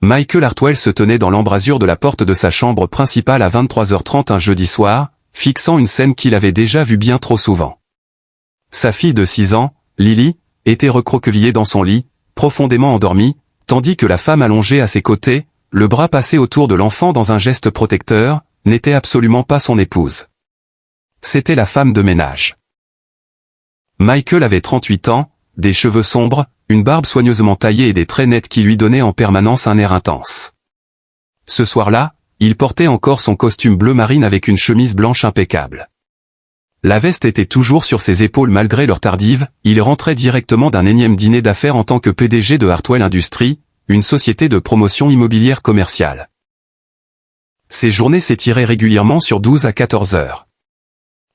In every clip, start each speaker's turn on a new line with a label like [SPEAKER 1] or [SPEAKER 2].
[SPEAKER 1] Michael Hartwell se tenait dans l'embrasure de la porte de sa chambre principale à 23h30 un jeudi soir, fixant une scène qu'il avait déjà vue bien trop souvent. Sa fille de 6 ans, Lily, était recroquevillée dans son lit, profondément endormie, tandis que la femme allongée à ses côtés, le bras passé autour de l'enfant dans un geste protecteur, n'était absolument pas son épouse. C'était la femme de ménage. Michael avait 38 ans, des cheveux sombres, une barbe soigneusement taillée et des traits nets qui lui donnaient en permanence un air intense. Ce soir-là, il portait encore son costume bleu marine avec une chemise blanche impeccable. La veste était toujours sur ses épaules malgré l'heure tardive, il rentrait directement d'un énième dîner d'affaires en tant que PDG de Hartwell Industries, une société de promotion immobilière commerciale. Ses journées s'étiraient régulièrement sur 12 à 14 heures.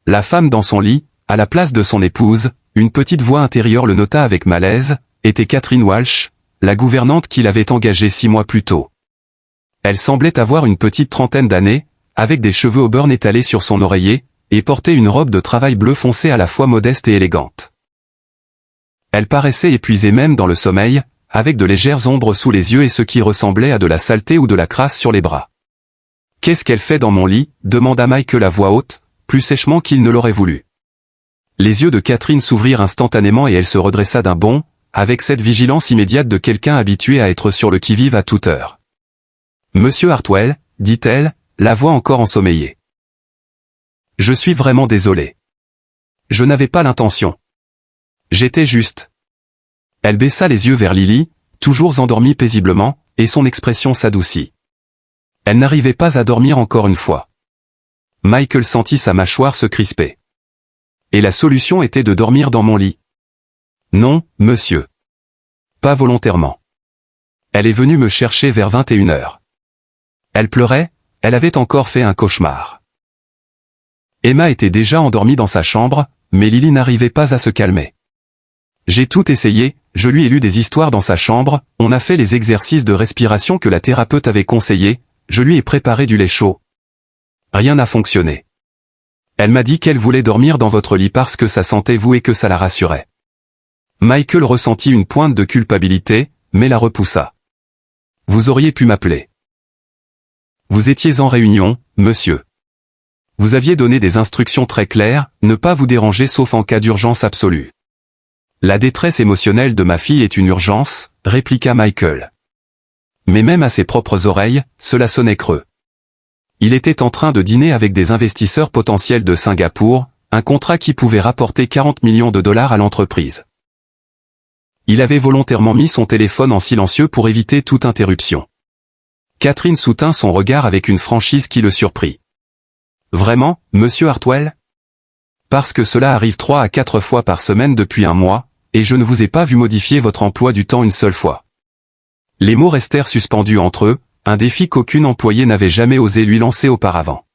[SPEAKER 1] La femme dans son lit, à la place de son épouse, une petite voix intérieure le nota avec malaise, était Catherine Walsh, la gouvernante qu'il avait engagée 6 mois plus tôt. Elle semblait avoir une petite trentaine d'années, avec des cheveux au beurre étalés sur son oreiller, et portait une robe de travail bleu foncé à la fois modeste et élégante. Elle paraissait épuisée même dans le sommeil, avec de légères ombres sous les yeux et ce qui ressemblait à de la saleté ou de la crasse sur les bras. « Qu'est-ce qu'elle fait dans mon lit ?» demanda Michael à voix haute, plus sèchement qu'il ne l'aurait voulu. Les yeux de Catherine s'ouvrirent instantanément et elle se redressa d'un bond, avec cette vigilance immédiate de quelqu'un habitué à être sur le qui-vive à toute heure. « Monsieur Hartwell, dit-elle, la voix encore ensommeillée. Je suis vraiment désolé. Je n'avais pas l'intention. J'étais juste. » Elle baissa les yeux vers Lily, toujours endormie paisiblement, et son expression s'adoucit. Elle n'arrivait pas à dormir encore une fois. Michael sentit sa mâchoire se crisper. Et la solution était de dormir dans mon lit. Non, monsieur. Pas volontairement. Elle est venue me chercher vers 21h. Elle pleurait, elle avait encore fait un cauchemar. Emma était déjà endormie dans sa chambre, mais Lily n'arrivait pas à se calmer. J'ai tout essayé, je lui ai lu des histoires dans sa chambre, on a fait les exercices de respiration que la thérapeute avait conseillés, je lui ai préparé du lait chaud. Rien n'a fonctionné. Elle m'a dit qu'elle voulait dormir dans votre lit parce que ça sentait vous et que ça la rassurait. Michael ressentit une pointe de culpabilité, mais la repoussa. Vous auriez pu m'appeler. Vous étiez en réunion, monsieur. Vous aviez donné des instructions très claires, ne pas vous déranger sauf en cas d'urgence absolue. La détresse émotionnelle de ma fille est une urgence, répliqua Michael. Mais même à ses propres oreilles, cela sonnait creux. Il était en train de dîner avec des investisseurs potentiels de Singapour, un contrat qui pouvait rapporter 40 millions de dollars à l'entreprise. Il avait volontairement mis son téléphone en silencieux pour éviter toute interruption. Catherine soutint son regard avec une franchise qui le surprit. Vraiment, monsieur Hartwell ? Parce que cela arrive 3 à 4 fois par semaine depuis un mois, et je ne vous ai pas vu modifier votre emploi du temps une seule fois. Les mots restèrent suspendus entre eux, un défi qu'aucune employée n'avait jamais osé lui lancer auparavant.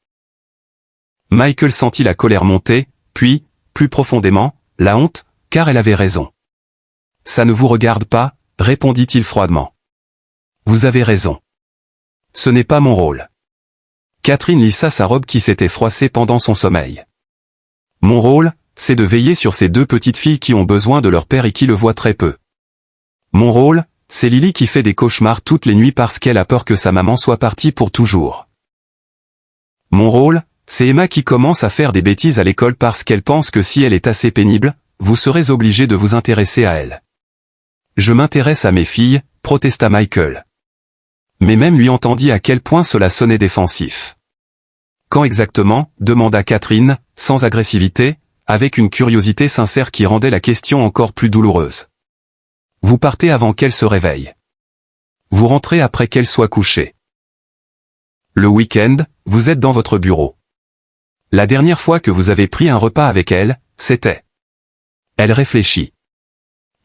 [SPEAKER 1] Michael sentit la colère monter, puis, plus profondément, la honte, car elle avait raison. « Ça ne vous regarde pas », répondit-il froidement. « Vous avez raison. Ce n'est pas mon rôle. » Catherine lissa sa robe qui s'était froissée pendant son sommeil. « Mon rôle, c'est de veiller sur ces 2 petites filles qui ont besoin de leur père et qui le voient très peu. Mon rôle, c'est Lily qui fait des cauchemars toutes les nuits parce qu'elle a peur que sa maman soit partie pour toujours. Mon rôle, c'est Emma qui commence à faire des bêtises à l'école parce qu'elle pense que si elle est assez pénible, vous serez obligé de vous intéresser à elle. Je m'intéresse à mes filles, protesta Michael. Mais même lui entendit à quel point cela sonnait défensif. Quand exactement, demanda Catherine, sans agressivité, avec une curiosité sincère qui rendait la question encore plus douloureuse. Vous partez avant qu'elle se réveille. Vous rentrez après qu'elle soit couchée. Le week-end, vous êtes dans votre bureau. La dernière fois que vous avez pris un repas avec elle, c'était. Elle réfléchit.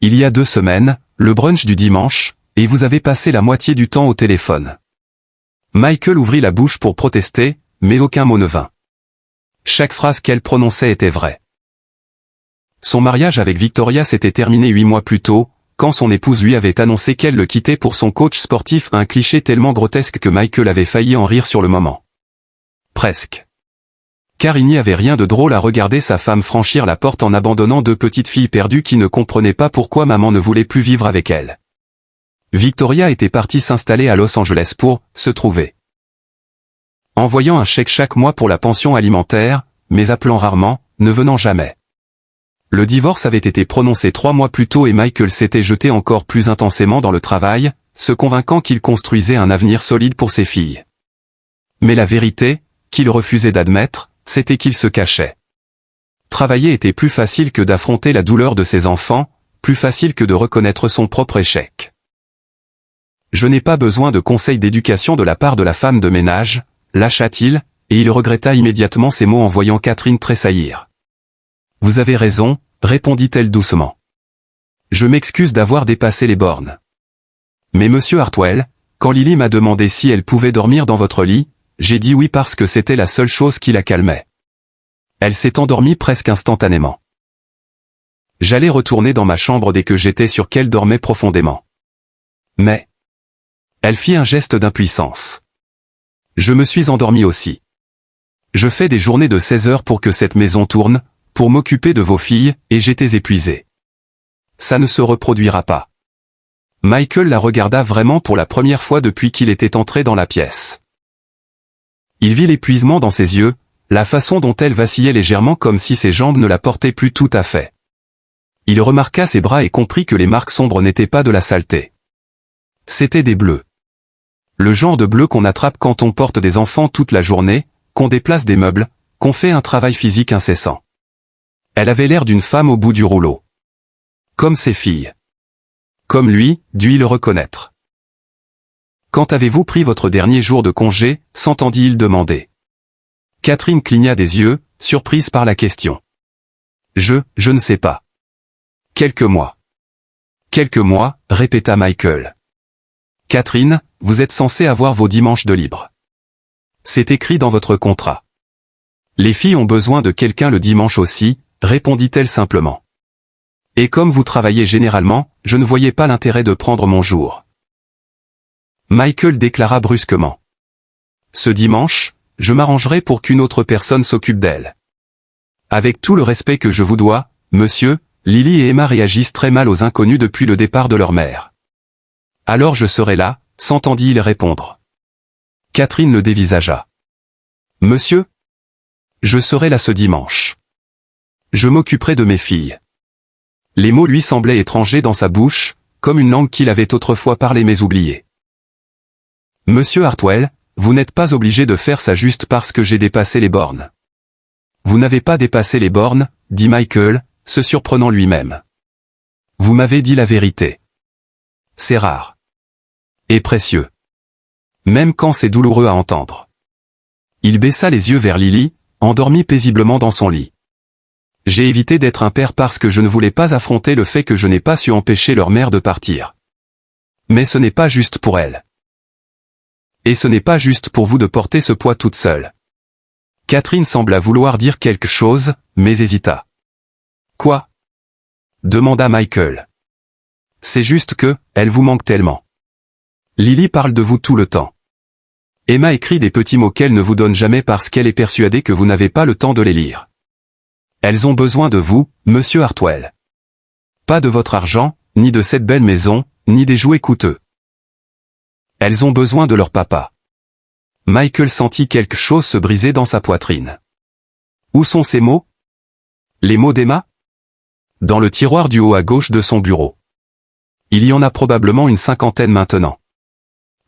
[SPEAKER 1] Il y a 2 semaines, le brunch du dimanche, et vous avez passé la moitié du temps au téléphone. Michael ouvrit la bouche pour protester, mais aucun mot ne vint. Chaque phrase qu'elle prononçait était vraie. Son mariage avec Victoria s'était terminé 8 mois plus tôt, quand son épouse lui avait annoncé qu'elle le quittait pour son coach sportif, un cliché tellement grotesque que Michael avait failli en rire sur le moment. Presque. Car il n'y avait rien de drôle à regarder sa femme franchir la porte en abandonnant 2 petites filles perdues qui ne comprenaient pas pourquoi maman ne voulait plus vivre avec elle. Victoria était partie s'installer à Los Angeles pour se trouver. Envoyant un chèque chaque mois pour la pension alimentaire, mais appelant rarement, ne venant jamais. Le divorce avait été prononcé 3 mois plus tôt et Michael s'était jeté encore plus intensément dans le travail, se convainquant qu'il construisait un avenir solide pour ses filles. Mais la vérité, qu'il refusait d'admettre, c'était qu'il se cachait. Travailler était plus facile que d'affronter la douleur de ses enfants, plus facile que de reconnaître son propre échec. Je n'ai pas besoin de conseils d'éducation de la part de la femme de ménage, lâcha-t-il, et il regretta immédiatement ces mots en voyant Catherine tressaillir. Vous avez raison, répondit-elle doucement. Je m'excuse d'avoir dépassé les bornes. Mais monsieur Hartwell, quand Lily m'a demandé si elle pouvait dormir dans votre lit, j'ai dit oui parce que c'était la seule chose qui la calmait. Elle s'est endormie presque instantanément. J'allais retourner dans ma chambre dès que j'étais sûr qu'elle dormait profondément. Mais... Elle fit un geste d'impuissance. Je me suis endormi aussi. Je fais des journées de 16 heures pour que cette maison tourne, pour m'occuper de vos filles, et j'étais épuisé. Ça ne se reproduira pas. Michael la regarda vraiment pour la première fois depuis qu'il était entré dans la pièce. Il vit l'épuisement dans ses yeux, la façon dont elle vacillait légèrement comme si ses jambes ne la portaient plus tout à fait. Il remarqua ses bras et comprit que les marques sombres n'étaient pas de la saleté. C'étaient des bleus. Le genre de bleu qu'on attrape quand on porte des enfants toute la journée, qu'on déplace des meubles, qu'on fait un travail physique incessant. Elle avait l'air d'une femme au bout du rouleau. Comme ses filles. Comme lui, dut-il le reconnaître. Quand avez-vous pris votre dernier jour de congé, s'entendit-il demander. Catherine cligna des yeux, surprise par la question. Je ne sais pas. Quelques mois. Quelques mois, répéta Michael. Catherine, vous êtes censée avoir vos dimanches de libre. C'est écrit dans votre contrat. Les filles ont besoin de quelqu'un le dimanche aussi, répondit-elle simplement. Et comme vous travaillez généralement, je ne voyais pas l'intérêt de prendre mon jour. Michael déclara brusquement. Ce dimanche, je m'arrangerai pour qu'une autre personne s'occupe d'elle. Avec tout le respect que je vous dois, monsieur, Lily et Emma réagissent très mal aux inconnus depuis le départ de leur mère. Alors je serai là, s'entendit-il répondre. Catherine le dévisagea. Monsieur? Je serai là ce dimanche. Je m'occuperai de mes filles. Les mots lui semblaient étrangers dans sa bouche, comme une langue qu'il avait autrefois parlée mais oubliée. Monsieur Hartwell, vous n'êtes pas obligé de faire ça juste parce que j'ai dépassé les bornes. Vous n'avez pas dépassé les bornes, dit Michael, se surprenant lui-même. Vous m'avez dit la vérité. C'est rare. Et précieux. Même quand c'est douloureux à entendre. Il baissa les yeux vers Lily, endormie paisiblement dans son lit. J'ai évité d'être un père parce que je ne voulais pas affronter le fait que je n'ai pas su empêcher leur mère de partir. Mais ce n'est pas juste pour elle. Et ce n'est pas juste pour vous de porter ce poids toute seule. Catherine sembla vouloir dire quelque chose, mais hésita. Quoi? Demanda Michael. C'est juste que, elle vous manque tellement. Lily parle de vous tout le temps. Emma écrit des petits mots qu'elle ne vous donne jamais parce qu'elle est persuadée que vous n'avez pas le temps de les lire. Elles ont besoin de vous, monsieur Hartwell. Pas de votre argent, ni de cette belle maison, ni des jouets coûteux. Elles ont besoin de leur papa. Michael sentit quelque chose se briser dans sa poitrine. Où sont ces mots? Les mots d'Emma? Dans le tiroir du haut à gauche de son bureau. Il y en a probablement une 50aine maintenant.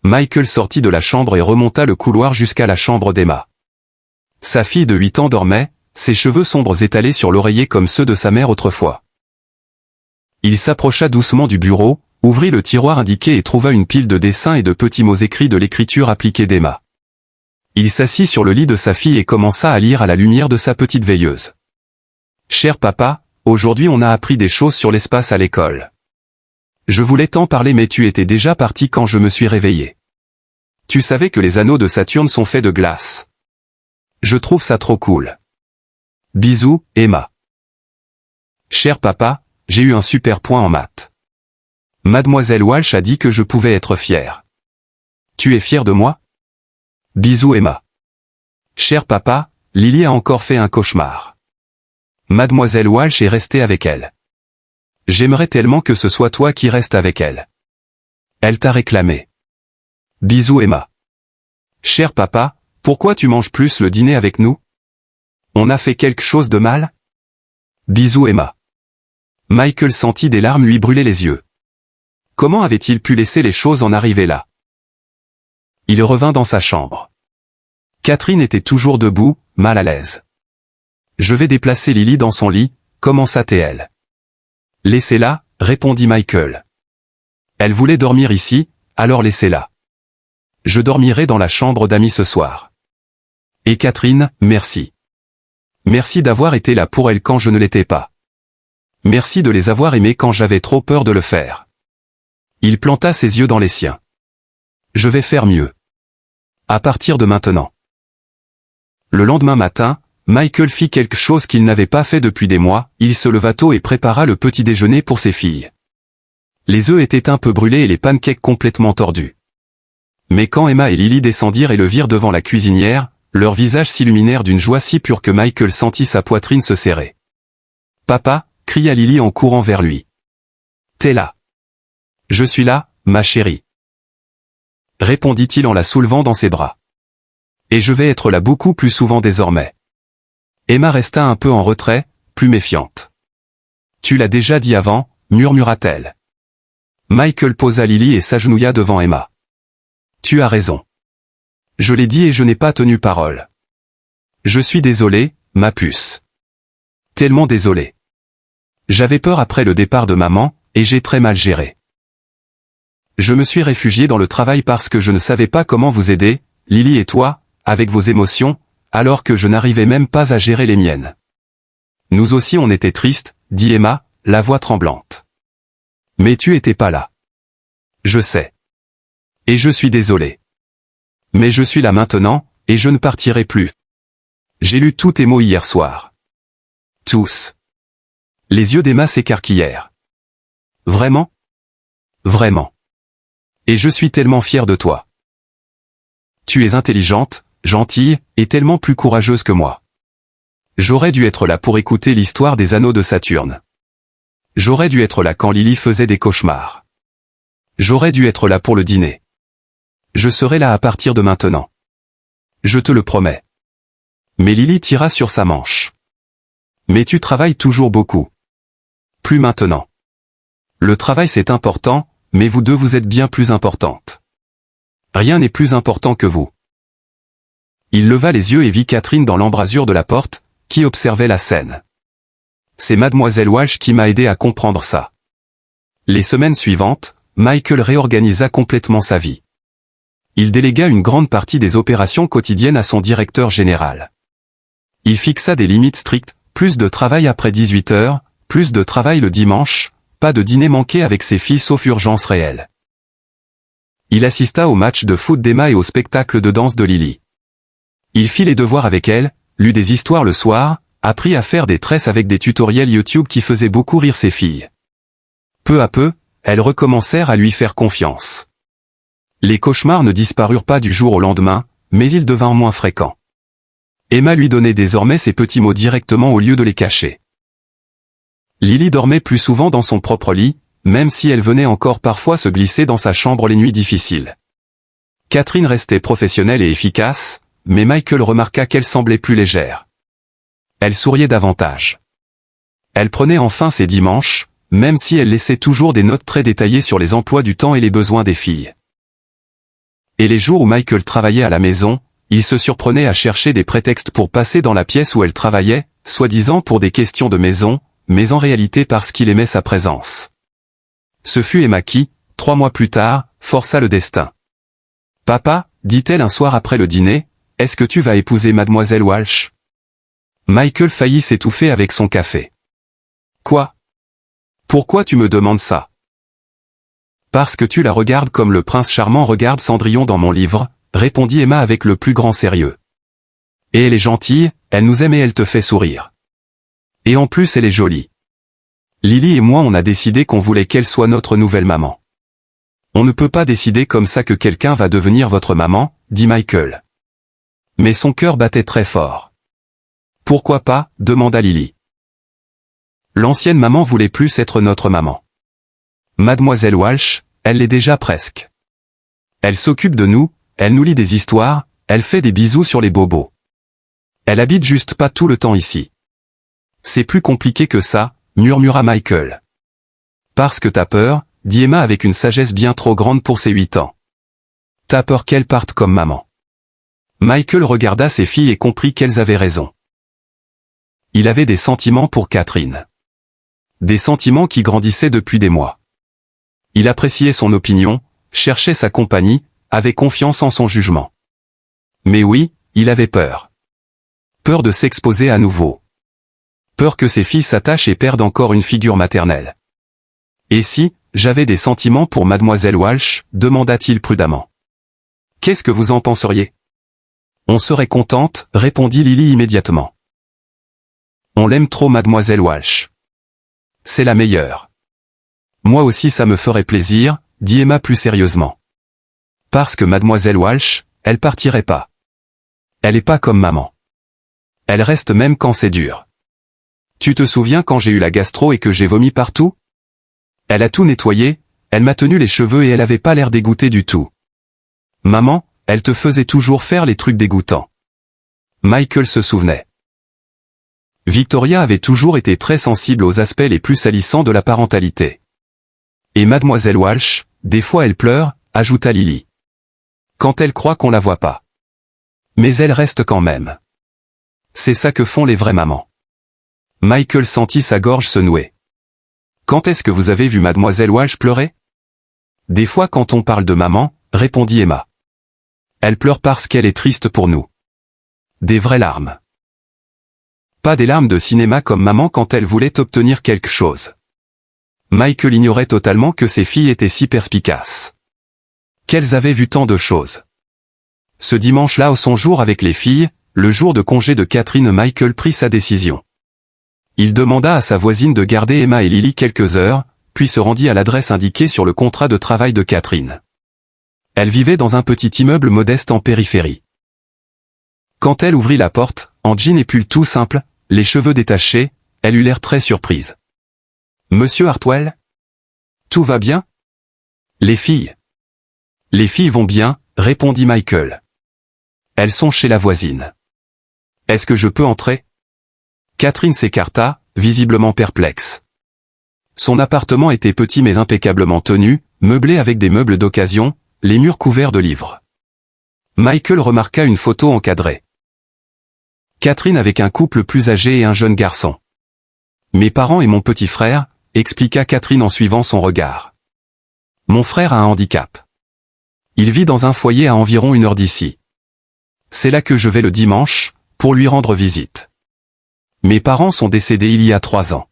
[SPEAKER 1] Michael sortit de la chambre et remonta le couloir jusqu'à la chambre d'Emma. Sa fille de 8 ans dormait, ses cheveux sombres étalés sur l'oreiller comme ceux de sa mère autrefois. Il s'approcha doucement du bureau, ouvrit le tiroir indiqué et trouva une pile de dessins et de petits mots écrits de l'écriture appliquée d'Emma. Il s'assit sur le lit de sa fille et commença à lire à la lumière de sa petite veilleuse. Cher papa, aujourd'hui on a appris des choses sur l'espace à l'école. Je voulais t'en parler mais tu étais déjà parti quand je me suis réveillé. Tu savais que les anneaux de Saturne sont faits de glace. Je trouve ça trop cool. Bisous, Emma. Cher papa, j'ai eu un super point en maths. Mademoiselle Walsh a dit que je pouvais être fier. Tu es fier de moi? Bisous Emma. Cher papa, Lily a encore fait un cauchemar. Mademoiselle Walsh est restée avec elle. J'aimerais tellement que ce soit toi qui restes avec elle. Elle t'a réclamé. Bisous Emma. Cher papa, pourquoi tu manges plus le dîner avec nous? On a fait quelque chose de mal? Bisous Emma. Michael sentit des larmes lui brûler les yeux. Comment avait-il pu laisser les choses en arriver là? Il revint dans sa chambre. Catherine était toujours debout, mal à l'aise. Je vais déplacer Lily dans son lit, commença-t-elle. Laissez-la, répondit Michael. Elle voulait dormir ici, alors laissez-la. Je dormirai dans la chambre d'amis ce soir. Et Catherine, merci. Merci d'avoir été là pour elle quand je ne l'étais pas. Merci de les avoir aimés quand j'avais trop peur de le faire. Il planta ses yeux dans les siens. Je vais faire mieux. À partir de maintenant. Le lendemain matin, Michael fit quelque chose qu'il n'avait pas fait depuis des mois, il se leva tôt et prépara le petit déjeuner pour ses filles. Les œufs étaient un peu brûlés et les pancakes complètement tordus. Mais quand Emma et Lily descendirent et le virent devant la cuisinière, leurs visages s'illuminèrent d'une joie si pure que Michael sentit sa poitrine se serrer. « Papa !» cria Lily en courant vers lui. « T'es là. »« Je suis là, ma chérie. » répondit-il en la soulevant dans ses bras. « Et je vais être là beaucoup plus souvent désormais. » Emma resta un peu en retrait, plus méfiante. « Tu l'as déjà dit avant, » murmura-t-elle. Michael posa Lily et s'agenouilla devant Emma. « Tu as raison. Je l'ai dit et je n'ai pas tenu parole. Je suis désolé, ma puce. Tellement désolé. J'avais peur après le départ de maman, et j'ai très mal géré. Je me suis réfugié dans le travail parce que je ne savais pas comment vous aider, Lily et toi, avec vos émotions, alors que je n'arrivais même pas à gérer les miennes. Nous aussi on était tristes, dit Emma, la voix tremblante. Mais tu étais pas là. Je sais. Et je suis désolé. Mais je suis là maintenant, et je ne partirai plus. J'ai lu tous tes mots hier soir. Tous. Les yeux d'Emma s'écarquillèrent. Vraiment? Vraiment. Et je suis tellement fier de toi. Tu es intelligente, gentille, et tellement plus courageuse que moi. J'aurais dû être là pour écouter l'histoire des anneaux de Saturne. J'aurais dû être là quand Lily faisait des cauchemars. J'aurais dû être là pour le dîner. Je serai là à partir de maintenant. Je te le promets. Mais Lily tira sur sa manche. Mais tu travailles toujours beaucoup. Plus maintenant. Le travail c'est important, mais vous deux vous êtes bien plus importantes. Rien n'est plus important que vous. Il leva les yeux et vit Catherine dans l'embrasure de la porte, qui observait la scène. C'est mademoiselle Walsh qui m'a aidé à comprendre ça. Les semaines suivantes, Michael réorganisa complètement sa vie. Il délégua une grande partie des opérations quotidiennes à son directeur général. Il fixa des limites strictes, plus de travail après 18 heures, plus de travail le dimanche, pas de dîner manqué avec ses filles sauf urgence réelle. Il assista au match de foot d'Emma et au spectacle de danse de Lily. Il fit les devoirs avec elle, lut des histoires le soir, apprit à faire des tresses avec des tutoriels YouTube qui faisaient beaucoup rire ses filles. Peu à peu, elles recommencèrent à lui faire confiance. Les cauchemars ne disparurent pas du jour au lendemain, mais ils devinrent moins fréquents. Emma lui donnait désormais ses petits mots directement au lieu de les cacher. Lily dormait plus souvent dans son propre lit, même si elle venait encore parfois se glisser dans sa chambre les nuits difficiles. Catherine restait professionnelle et efficace, mais Michael remarqua qu'elle semblait plus légère. Elle souriait davantage. Elle prenait enfin ses dimanches, même si elle laissait toujours des notes très détaillées sur les emplois du temps et les besoins des filles. Et les jours où Michael travaillait à la maison, il se surprenait à chercher des prétextes pour passer dans la pièce où elle travaillait, soi-disant pour des questions de maison, mais en réalité parce qu'il aimait sa présence. Ce fut Emma qui, 3 mois plus tard, força le destin. « Papa, dit-elle un soir après le dîner, est-ce que tu vas épouser mademoiselle Walsh ?» Michael faillit s'étouffer avec son café. « Quoi? Pourquoi tu me demandes ça? » Parce que tu la regardes comme le prince charmant regarde Cendrillon dans mon livre, répondit Emma avec le plus grand sérieux. Et elle est gentille, elle nous aime et elle te fait sourire. Et en plus elle est jolie. Lily et moi on a décidé qu'on voulait qu'elle soit notre nouvelle maman. On ne peut pas décider comme ça que quelqu'un va devenir votre maman, dit Michael. Mais son cœur battait très fort. Pourquoi pas, demanda Lily. L'ancienne maman voulait plus être notre maman. Mademoiselle Walsh, elle l'est déjà presque. Elle s'occupe de nous, elle nous lit des histoires, elle fait des bisous sur les bobos. Elle habite juste pas tout le temps ici. C'est plus compliqué que ça, murmura Michael. Parce que t'as peur, dit Emma avec une sagesse bien trop grande pour ses 8 ans. T'as peur qu'elle parte comme maman. Michael regarda ses filles et comprit qu'elles avaient raison. Il avait des sentiments pour Catherine. Des sentiments qui grandissaient depuis des mois. Il appréciait son opinion, cherchait sa compagnie, avait confiance en son jugement. Mais oui, il avait peur. Peur de s'exposer à nouveau. Peur que ses filles s'attachent et perdent encore une figure maternelle. Et si, j'avais des sentiments pour mademoiselle Walsh, demanda-t-il prudemment. Qu'est-ce que vous en penseriez? On serait contente, répondit Lily immédiatement. On l'aime trop mademoiselle Walsh. C'est la meilleure. Moi aussi ça me ferait plaisir, dit Emma plus sérieusement. Parce que mademoiselle Walsh, elle partirait pas. Elle est pas comme maman. Elle reste même quand c'est dur. Tu te souviens quand j'ai eu la gastro et que j'ai vomi partout? Elle a tout nettoyé, elle m'a tenu les cheveux et elle avait pas l'air dégoûtée du tout. Maman, elle te faisait toujours faire les trucs dégoûtants. Michael se souvenait. Victoria avait toujours été très sensible aux aspects les plus salissants de la parentalité. Et mademoiselle Walsh, des fois elle pleure, ajouta Lily. Quand elle croit qu'on la voit pas. Mais elle reste quand même. C'est ça que font les vraies mamans. Michael sentit sa gorge se nouer. Quand est-ce que vous avez vu mademoiselle Walsh pleurer? Des fois quand on parle de maman, répondit Emma. Elle pleure parce qu'elle est triste pour nous. Des vraies larmes. Pas des larmes de cinéma comme maman quand elle voulait obtenir quelque chose. Michael ignorait totalement que ses filles étaient si perspicaces. Qu'elles avaient vu tant de choses. Ce dimanche-là au son jour avec les filles, le jour de congé de Catherine, Michael prit sa décision. Il demanda à sa voisine de garder Emma et Lily quelques heures, puis se rendit à l'adresse indiquée sur le contrat de travail de Catherine. Elle vivait dans un petit immeuble modeste en périphérie. Quand elle ouvrit la porte, en jean et pull tout simple, les cheveux détachés, elle eut l'air très surprise. « Monsieur Hartwell? Tout va bien? » « Les filles. »« Les filles vont bien, » répondit Michael. « Elles sont chez la voisine. »« Est-ce que je peux entrer ?» Catherine s'écarta, visiblement perplexe. Son appartement était petit mais impeccablement tenu, meublé avec des meubles d'occasion, les murs couverts de livres. Michael remarqua une photo encadrée. Catherine avec un couple plus âgé et un jeune garçon. « Mes parents et mon petit frère », expliqua Catherine en suivant son regard. « Mon frère a un handicap. Il vit dans un foyer à environ 1 heure d'ici. C'est là que je vais le dimanche, pour lui rendre visite. Mes parents sont décédés il y a 3 ans.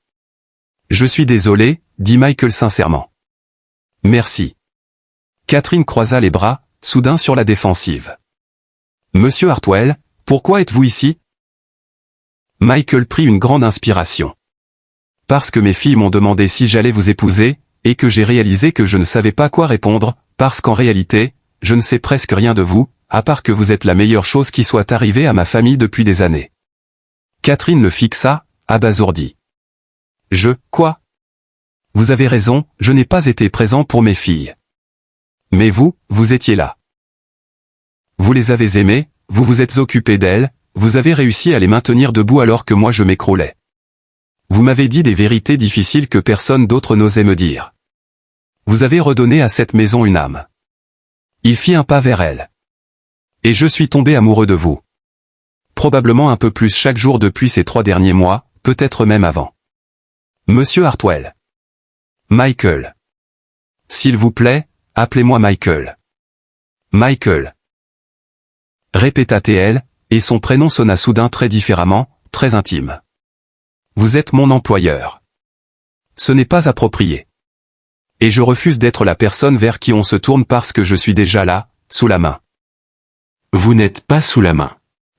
[SPEAKER 1] Je suis désolé, dit Michael sincèrement. Merci. Catherine croisa les bras, soudain sur la défensive. Monsieur Hartwell, pourquoi êtes-vous ici? Michael prit une grande inspiration. Parce que mes filles m'ont demandé si j'allais vous épouser, et que j'ai réalisé que je ne savais pas quoi répondre, parce qu'en réalité, je ne sais presque rien de vous, à part que vous êtes la meilleure chose qui soit arrivée à ma famille depuis des années. Catherine le fixa, abasourdie. Quoi? Vous avez raison, je n'ai pas été présent pour mes filles. Mais vous, vous étiez là. Vous les avez aimées, vous vous êtes occupé d'elles, vous avez réussi à les maintenir debout alors que moi je m'écroulais. Vous m'avez dit des vérités difficiles que personne d'autre n'osait me dire. Vous avez redonné à cette maison une âme. Il fit un pas vers elle. Et je suis tombé amoureux de vous. Probablement un peu plus chaque jour depuis ces 3 derniers mois, peut-être même avant. Monsieur Hartwell. Michael. S'il vous plaît, appelez-moi Michael. Michael. Répéta-t-elle, et son prénom sonna soudain très différemment, très intime. Vous êtes mon employeur. Ce n'est pas approprié. Et je refuse d'être la personne vers qui on se tourne parce que je suis déjà là, sous la main.
[SPEAKER 2] Vous n'êtes pas sous la main.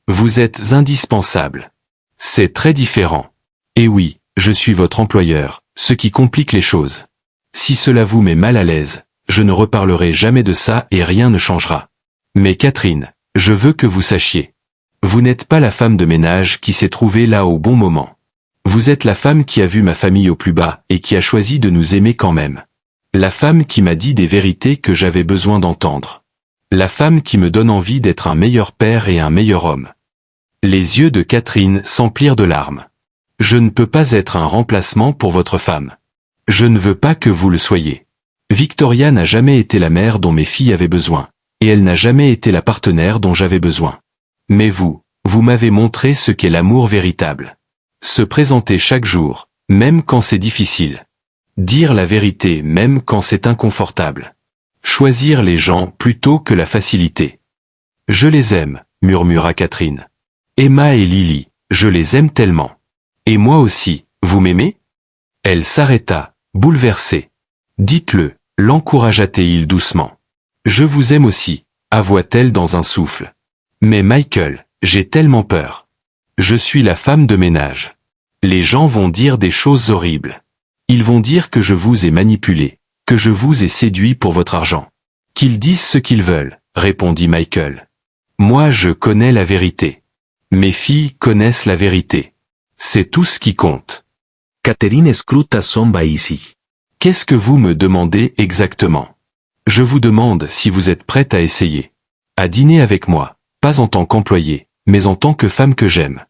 [SPEAKER 2] Vous êtes indispensable. C'est très différent. Et oui, je suis votre employeur, ce qui complique les choses. Si cela vous met mal à l'aise, je ne reparlerai jamais de ça et rien ne changera. Mais Catherine, je veux que vous sachiez. Vous n'êtes pas la femme de ménage qui s'est trouvée là au bon moment. Vous êtes la femme qui a vu ma famille au plus bas et qui a choisi de nous aimer quand même. La femme qui m'a dit des vérités que j'avais besoin d'entendre. La femme qui me donne envie d'être un meilleur père et un meilleur homme. Les yeux de Catherine s'emplirent de larmes. Je ne peux pas être un remplacement pour votre femme. Je ne veux pas que vous le soyez. Victoria n'a jamais été la mère dont mes filles avaient besoin, et elle n'a jamais été la partenaire dont j'avais besoin. Mais vous m'avez montré ce qu'est l'amour véritable. Se présenter chaque jour, même quand c'est difficile. Dire la vérité même quand c'est inconfortable. Choisir les gens plutôt que la facilité. Je les aime, murmura Catherine. Emma et Lily, je les aime tellement. Et moi aussi, vous m'aimez? Elle s'arrêta, bouleversée. Dites-le, l'encouragea-t-il doucement. Je vous aime aussi, avoua-t-elle dans un souffle. Mais Michael, j'ai tellement peur. Je suis la femme de ménage. Les gens vont dire des choses horribles. Ils vont dire que je vous ai manipulé, que je vous ai séduit pour votre argent. Qu'ils disent ce qu'ils veulent, répondit Michael. Moi je connais la vérité. Mes filles connaissent la vérité. C'est tout ce qui compte.
[SPEAKER 3] Catherine scruta Sombaisi.
[SPEAKER 2] Qu'est-ce que vous me demandez exactement? Je vous demande si vous êtes prête à essayer. À dîner avec moi, pas en tant qu'employée, mais en tant que femme que j'aime.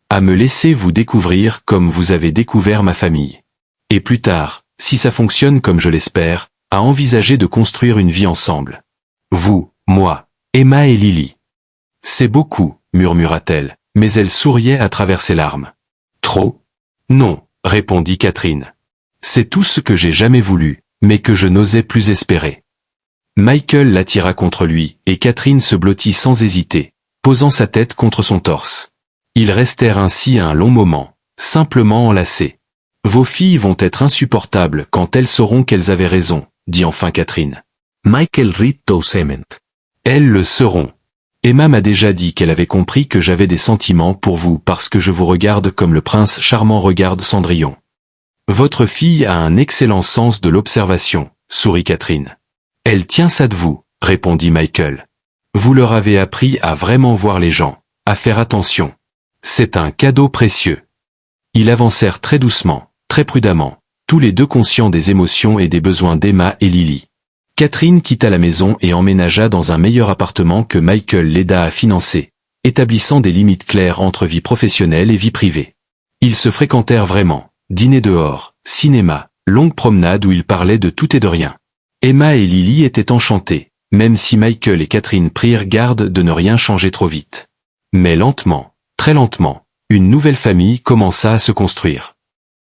[SPEAKER 2] À me laisser vous découvrir comme vous avez découvert ma famille. Et plus tard, si ça fonctionne comme je l'espère, à envisager de construire une vie ensemble. Vous, moi, Emma et Lily. C'est beaucoup, murmura-t-elle, mais elle souriait à travers ses larmes. Trop? Non, répondit Catherine. C'est tout ce que j'ai jamais voulu, mais que je n'osais plus espérer. Michael l'attira contre lui, et Catherine se blottit sans hésiter, posant sa tête contre son torse. Ils restèrent ainsi un long moment, simplement enlacés. Vos filles vont être insupportables quand elles sauront qu'elles avaient raison, dit enfin Catherine.
[SPEAKER 3] Michael ritto sement.
[SPEAKER 2] Elles le seront. Emma m'a déjà dit qu'elle avait compris que j'avais des sentiments pour vous parce que je vous regarde comme le prince charmant regarde Cendrillon. Votre fille a un excellent sens de l'observation, sourit Catherine. Elle tient ça de vous, répondit Michael. Vous leur avez appris à vraiment voir les gens, à faire attention. C'est un cadeau précieux. Ils avancèrent très doucement, très prudemment, tous les deux conscients des émotions et des besoins d'Emma et Lily. Catherine quitta la maison et emménagea dans un meilleur appartement que Michael l'aida à financer, établissant des limites claires entre vie professionnelle et vie privée. Ils se fréquentèrent vraiment, dîner dehors, cinéma, longues promenades où ils parlaient de tout et de rien. Emma et Lily étaient enchantées, même si Michael et Catherine prirent garde de ne rien changer trop vite. Mais lentement, très lentement, une nouvelle famille commença à se construire.